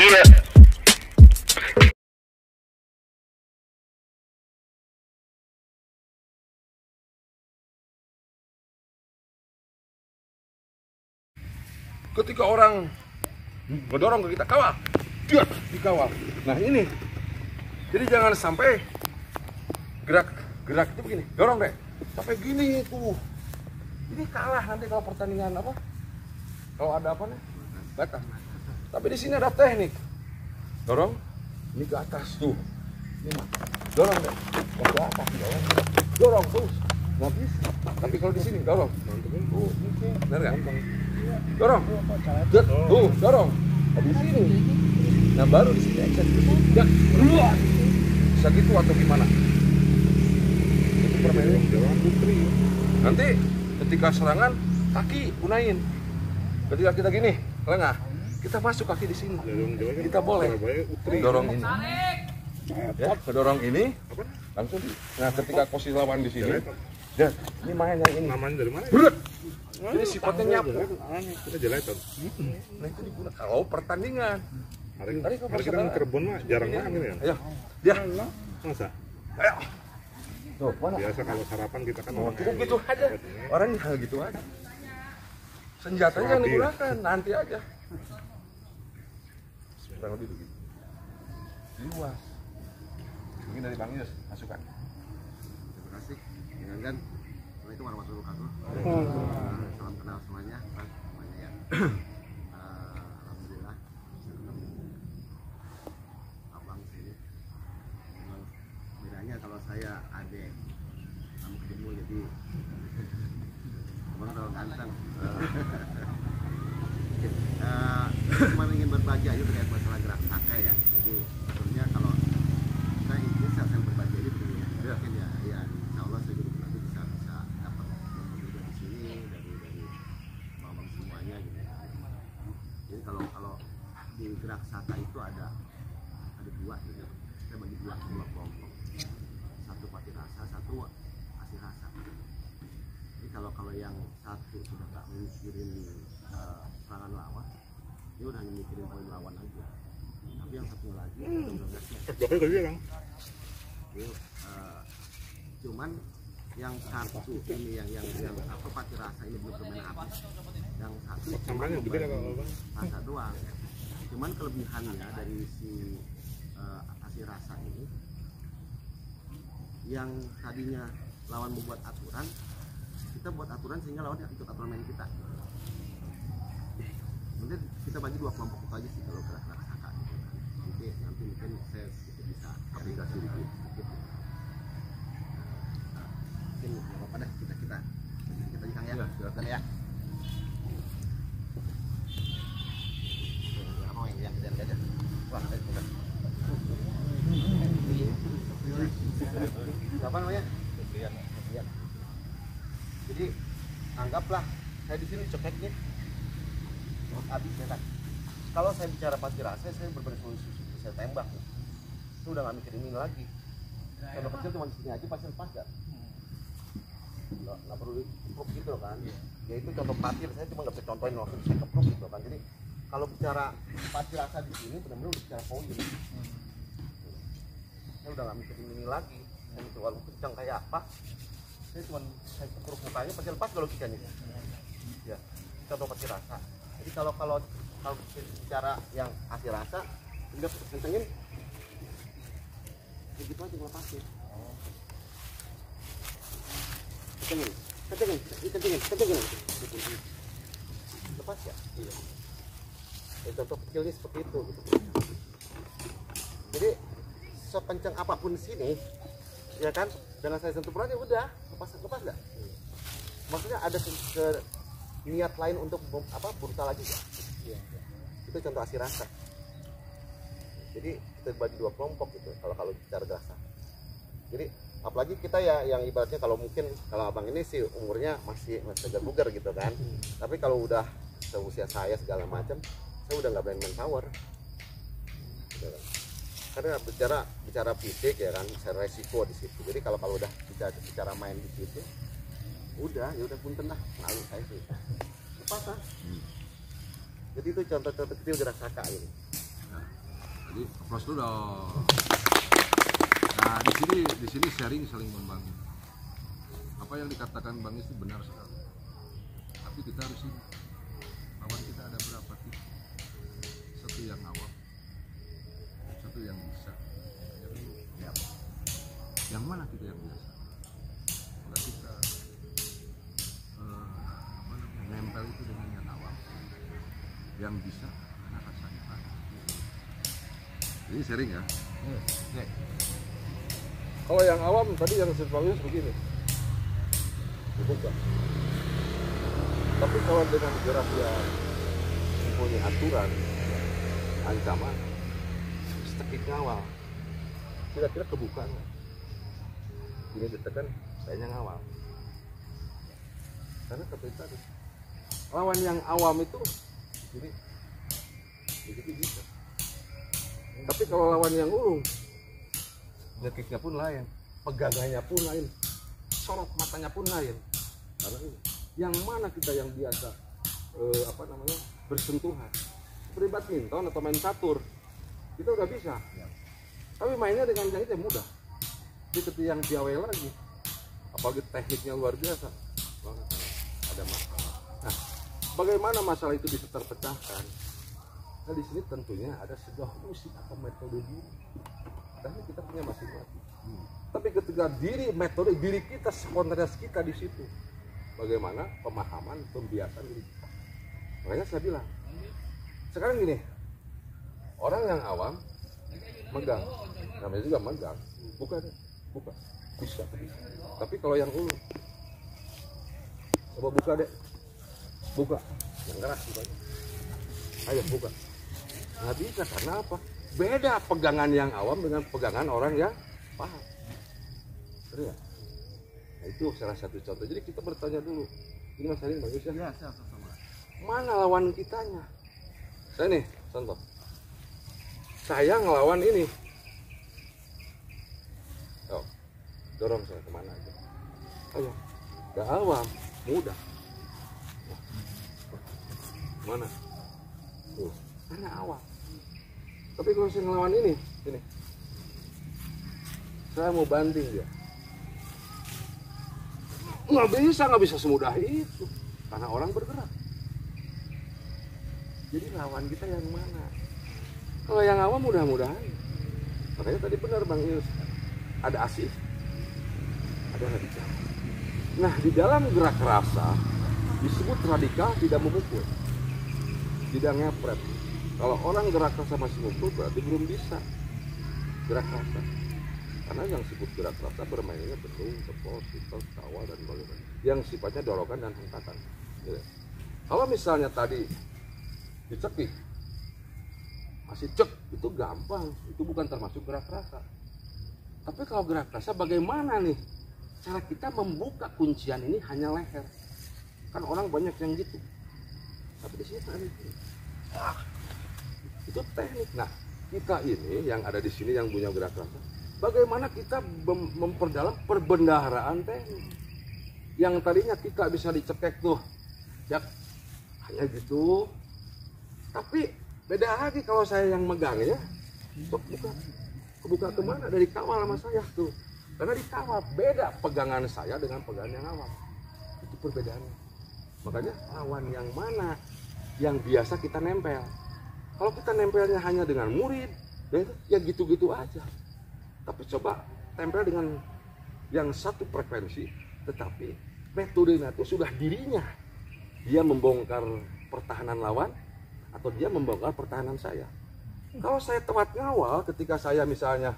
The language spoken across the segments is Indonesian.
Yeah. Ketika orang ngedorong ke kita, kawal, dia dikawal. Nah ini, jadi jangan sampai gerak itu begini, dorong deh, sampai gini tuh. Ini kalah nanti kalau pertandingan apa? Kalau ada apa nih? Batas. Tapi di sini ada teknik. Dorong, ini ke atas tuh. Ini dorong deh, ke atas, dorong terus. Nggak bisa. Tapi kalau di sini dorong, tuh, benar nggak? Dorong, tuh, dorong. Nah, di sini. Nah baru di sini action. Ya, bisa gitu atau gimana? Itu permainan putri. Nanti ketika serangan kaki gunain. Ketika kita gini, lengah, kita masuk kaki di sini. Kita boleh dorong ini. Ya, dorong ini. Langsung. Nah ketika posisi lawan di sini, ya, ini main yang ini. Namanya dari mana? Berat. Ini sifatnya nyapu. Kita jeleton. Nah itu digunakan kalau pertandingan. Hari kita Cirebon mah jarang makan ya. Ayo, dia. Masa? Ayo. Tuh, mana? Biasa kalau sarapan kita kan cukup gitu aja. Orang hal gitu aja. Senjatanya yang digunakan nanti aja. Kurang lebih begitu. Luas. Mungkin dari Bang Yus masukan. Terima kasih. Dengan Assalamualaikum warahmatullahi wabarakatuh. Salam kenal semuanya, semuanya ya. Alhamdulillah. Abang sini. Memang bedanya kalau saya adik, kamu ketemu jadi abang terlalu ganteng. Cuma ingin berbagi aja terkait masalah gerak saka ya. Jadi sebenarnya kalau saya ingin saya berbagi aja begini ya. Mungkin ya insya Allah saya juga nanti bisa dapat ilmu juga di sini dari abang semuanya gitu. Jadi kalau di gerak saka itu ada dua gitu. Kita bagi dua kelompok. Satu pati rasa, satu asih rasa. Jadi kalau yang satu sudah tak mikirin serangan lawan, dia udah hanya mikirin poin lawan aja. Tapi yang satu lagi benar-benar siap. Cuman yang satu ini yang apa pati rasa ini belum bermain habis. Yang satu cuma rasa doang. Cuman kelebihannya dari si asih rasa ini, yang tadinya lawan membuat aturan, kita buat aturan sehingga lawan ikut aturan main kita. Mungkin kita bagi dua kelompok itu aja sih kalau gerak-gerak saka gitu kan. Nanti mungkin saya bisa aplikasi sedikit. Mungkin nggak apa-apa deh kita aja Kang ya. Silakan ya. Apa yang kejadian aja. Wah, udah. Siapa namanya? Iya. Jadi anggaplah saya di sini cekeknya habis ya kan. Kalau saya bicara pasti rasa, saya berbeda solusi, saya tembak. Itu udah nggak mikirin ini lagi. Contoh kecil cuma di sini aja pasti lepas gak? Nggak perlu dikepruk gitu kan. Ya itu contoh patir, saya cuma nggak bisa contohin waktu saya kepruk gitu kan. Jadi kalau bicara pasti rasa di sini benar-benar udah bicara poin. Saya udah nggak mikirin ini lagi. Saya mikir walau kencang kayak apa, saya kepruk mukanya pasti lepas kalau kita nih. Ya, contoh pasti rasa. Jadi kalau bicara yang asih rasa, tinggal kencengin, begitu aja ngelepasin. Kencengin. Lepas ya. Iya. Ya, contoh kecilnya seperti itu. Gitu. Jadi sekencang apapun di sini, ya kan, dengan saya sentuh peran ya udah lepas nggak? Maksudnya ada niat lain untuk brutal lagi ya? Itu contoh asih rasa. Jadi kita bagi dua kelompok gitu kalau bicara gerasa. Jadi apalagi kita ya yang ibaratnya kalau abang ini sih umurnya masih segar-bugar gitu kan. Tapi kalau udah seusia saya segala macam, saya udah nggak berani main power. Gitu kan. Karena bicara fisik ya kan, bicara resiko di situ. Jadi kalau udah bicara main di situ, ya udah punten lah, malu saya sih. Lepas lah. Jadi itu contoh-contoh kecil gerak saka ini. Jadi applause dulu dong. Nah, di sini sharing saling membangun. Apa yang dikatakan Bang itu benar sekali. Tapi kita harus ingat, lawan kita ada berapa tipe. Satu yang awam, satu yang bisa. Yang mana kita yang biasa? Kalau kita nempel itu dengan yang awam, yang bisa, karena rasanya kan. Ini sharing ya. Kalau yang awam tadi yang sebelumnya begini, dibuka. Tapi kalau dengan gerak yang mempunyai aturan, ancaman, sedikit ngawal, kira-kira kebuka nggak? Ini ditekan, saya ngawal. Karena seperti tadi, lawan yang awam itu, jadi begitu bisa. Tapi kalau lawan yang ulung, ngekiknya pun lain, pegangannya pun lain, sorot matanya pun lain. Karena ini, yang mana kita yang biasa bersentuhan, seperti badminton atau main catur, kita udah bisa. Tapi mainnya dengan yang itu mudah. Seperti yang piawai lagi, apalagi tekniknya luar biasa, ada masalah. Nah, bagaimana masalah itu bisa terpecahkan? Nah, di sini tentunya ada sebuah musik atau metode diri. Karena kita punya masing-masing. Tapi ketika metode diri kita, spontanitas kita di situ, bagaimana pemahaman, pembiasan diri kita. Makanya saya bilang, sekarang gini, orang yang awam megang, namanya juga megang, buka bisa. Tapi kalau yang ulung, coba buka deh, buka, yang keras bukanya. Ayo buka. Nggak bisa, karena apa? Beda pegangan yang awam dengan pegangan orang yang paham. Benar? Nah, itu salah satu contoh. Jadi kita bertanya dulu, ini Mas Harin bagus ya? Iya, sama. Mana lawan kitanya? Saya nih, contoh. Saya ngelawan ini. Oh, dorong saya kemana aja. Ayo, gak awam, mudah. Mana? Tuh, karena awam. Tapi kalau saya ngelawan ini, saya mau banding dia. Nggak bisa semudah itu, karena orang bergerak. Jadi lawan kita yang mana? Kalau yang awam mudah-mudahan. Makanya tadi benar Bang Yus, ada asif, ada radikal. Nah, di dalam gerak rasa disebut radikal tidak memukul, tidak ngepret. Kalau orang gerak rasa masih mukul berarti belum bisa gerak rasa. Karena yang disebut gerak rasa bermainnya benung, tepol, sipel, kawal, dan bagaimana. Yang sifatnya dorongan dan hentakan. Ya. Kalau misalnya tadi dicekik, masih cek, itu gampang. Itu bukan termasuk gerak rasa. Tapi kalau gerak rasa bagaimana nih? Cara kita membuka kuncian ini hanya leher. Kan orang banyak yang gitu. Tapi di sini teknik. Itu teknik. Nah, kita ini yang ada di sini yang punya gerak rasa, bagaimana kita memperdalam perbendaharaan teknik. Yang tadinya kita bisa dicekek tuh, ya hanya gitu. Tapi beda lagi kalau saya yang megang ya. Buka kemana? Dari kawal sama saya tuh. Karena dikawal beda pegangan saya dengan pegangan yang awam. Itu perbedaannya. Makanya lawan yang mana yang biasa kita nempel. Kalau kita nempelnya hanya dengan murid, ya gitu-gitu aja. Tapi coba tempel dengan yang satu frekuensi, tetapi metodenya itu sudah dirinya. Dia membongkar pertahanan lawan, atau dia membongkar pertahanan saya. Kalau saya telat ngawal, ketika saya misalnya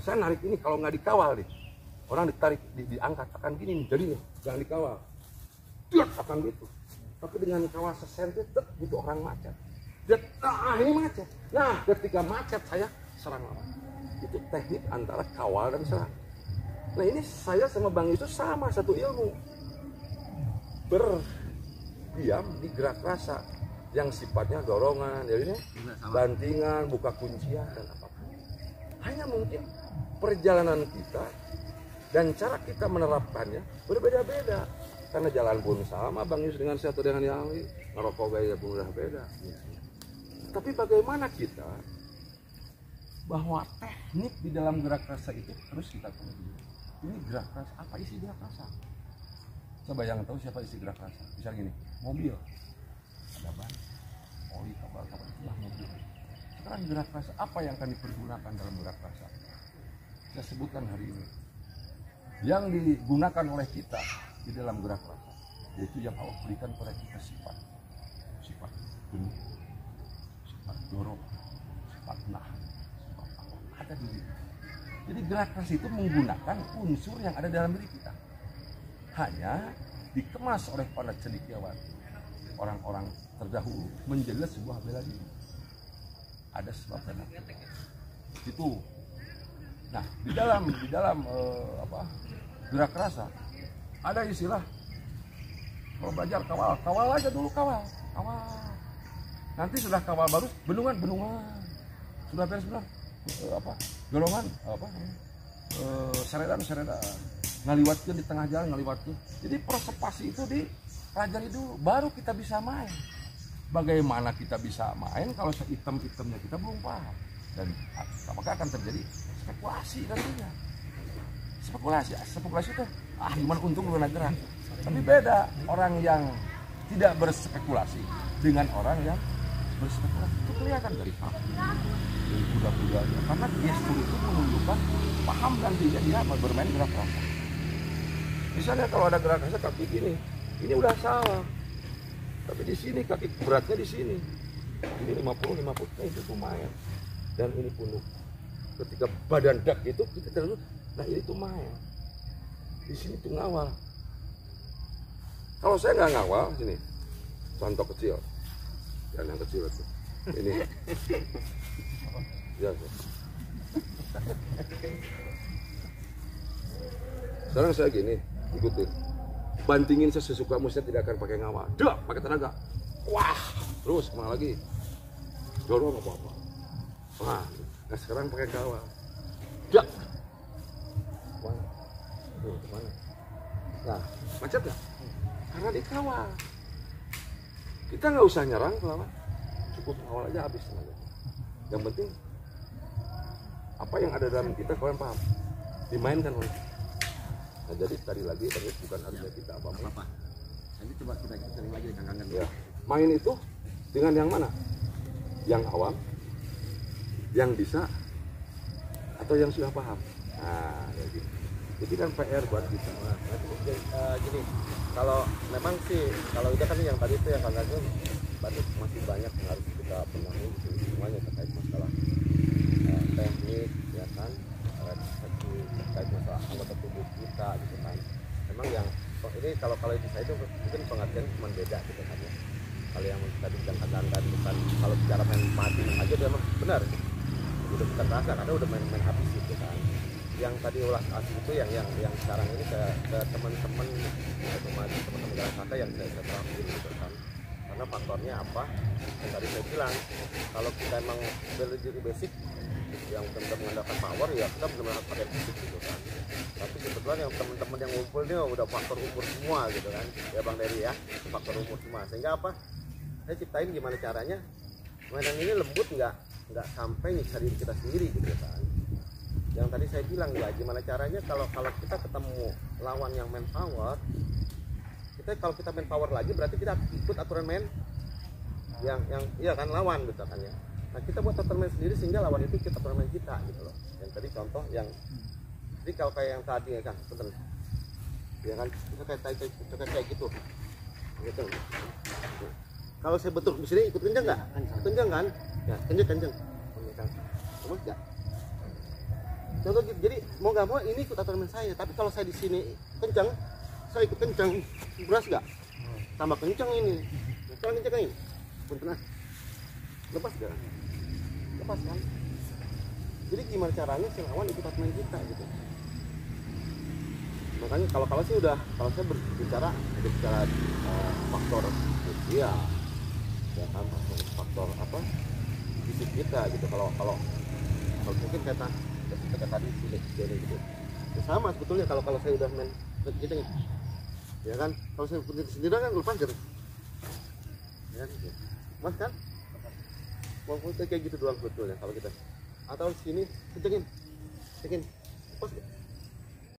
saya narik ini, kalau nggak dikawal nih, orang ditarik, diangkat, akan gini nih, jadinya jangan dikawal. Akan gitu. Tapi dengan kawal sesenti, itu orang macet. Ini macet. Nah, ketika macet saya serang lawan. Itu teknik antara kawal dan serang. Nah, ini saya sama Bang itu sama satu ilmu. Berdiam di gerak rasa yang sifatnya dorongan, ya, bantingan, buka kuncian dan apapun. Hanya mungkin perjalanan kita dan cara kita menerapkannya berbeda-beda. Karena jalan pun sama, Bang Yus dengan saya atau dengan yang lain, ngerokok gaya pun udah beda. Tapi bagaimana kita bahwa teknik di dalam gerak rasa itu terus kita pelajari. Ini gerak rasa, apa isi gerak rasa? Coba yang tahu siapa isi gerak rasa? Misal gini, mobil, ada ban, oli, kapal itulah mobil. Sekarang gerak rasa, apa yang akan dipergunakan dalam gerak rasa? Saya sebutkan hari ini. Yang digunakan oleh kita di dalam gerak rasa, yaitu yang Allah berikan kepada kita sifat jenuh, sifat dorong, sifat nahan, sifat apa ada di diri. Jadi gerak rasa itu menggunakan unsur yang ada dalam diri kita. Hanya dikemas oleh para cendekiawan, orang-orang terdahulu menjadi sebuah bela diri. Ada sebab dan akibat. Itu. Nah, di dalam gerak rasa ada istilah, kalau belajar kawal aja dulu, kawal. Nanti sudah kawal baru bendungan, sudah beres golongan seredan ngaliwatkeun di tengah jalan ngaliwatkeun. Jadi persepasi itu dipelajari dulu, baru kita bisa main. Bagaimana kita bisa main kalau hitam-hitamnya kita belum paham, dan apakah akan terjadi spekulasi nantinya. Spekulasi itu gimana untung gimana gerak. Tapi beda orang yang tidak berspekulasi dengan orang yang berspekulasi. Itu kelihatan dari kaki, dari kuda-kudanya, karena gestur itu menunjukkan paham dan dia bermain gerak rasa. Misalnya kalau ada gerak rasa kaki gini, ini udah salah. Tapi di sini kaki beratnya di sini. Ini 50 itu lumayan. Dan ini punuk. Ketika badan dak itu kita terus, nah ini tuh main. Di sini tuh ngawal. Kalau saya nggak ngawal sini, contoh kecil, yang kecil itu, ini, ya. Sekarang saya gini, ikutin, bantingin saya sesuka saya tidak akan pakai ngawal, pakai tenaga, wah, terus kemana lagi, dorong apa-apa, wah, nah sekarang pakai ngawal, kemana, nah macet nggak? Karena dikawal. Kita nggak usah nyerang lawan, cukup awal aja habis tenaga. Yang penting apa yang ada dalam kita kalian paham, dimainkan oleh. Nah jadi tadi lagi bukan artinya kita apa-apa. Nanti coba kita sering lagi dengan ya. Main itu dengan yang mana? Yang awam, yang bisa, atau yang sudah paham. Nah kayak gitu. Jadi kan PR buat kita. Nah, gini, kalau memang sih, kalau itu kan yang tadi itu yang kagaknya berarti masih banyak yang harus kita benahi semuanya terkait masalah teknik, ya kan, terkait masalah anggota tubuh kita, gitu kan. Memang yang ini kalau itu saya itu mungkin pengertian cuma beda gitu kan ya. Kalau yang tadi bilang kagak bukan, kalau bicara main mati aja dia memang benar, udah kita rasa karena udah main habis gitu kan. Yang tadi ulas asli itu yang sekarang ini ke teman-teman jalan kata yang saya terapin gitu kan, karena faktornya apa yang tadi saya bilang, kalau kita emang belajar basic yang benar-benar mengandalkan power ya kita benar-benar pakai fisik gitu kan. Tapi kebetulan yang teman-teman yang ngumpul ini udah faktor umur semua gitu kan ya Bang Dery ya, faktor umur semua, sehingga apa saya ciptain gimana caranya mainan ini lembut nggak sampai nyiksa diri kita sendiri gitu kan. Yang tadi saya bilang ya gimana caranya kalau kita ketemu lawan yang main power, kalau kita main power lagi berarti kita ikut aturan main yang iya kan lawan gitu kan ya. Nah kita buat aturan main sendiri sehingga lawan itu kita aturan main kita gitu loh. Yang tadi contoh yang jadi kalau kayak yang tadi ya kan bener ya kan kita kayak gitu gitu. Kalau saya betul di sini ikut kenceng nggak? Kenceng kan? Ya kenceng. Cuma nggak. Contoh gitu, jadi mau nggak mau ini ikut aturan main saya, tapi kalau saya di sini kencang, saya ikut kencang, beras nggak? Tambah kencang ini, sekarang kencang ini, punten lepas nggak? Lepas kan? Jadi gimana caranya si lawan ikut aturan main kita gitu? Makanya kalau sih udah, kalau saya berbicara faktor sosial, ya kan faktor apa? Fisik kita gitu. Kalau mungkin kata tadi gitu. Ya sama sebetulnya kalau saya udah main gitu ya kan, kalau saya sendiri kan lepas gitu ya kan, mas kan mau kayak gitu doang sebetulnya kalau kita atau sini kencengin, kencengin, pas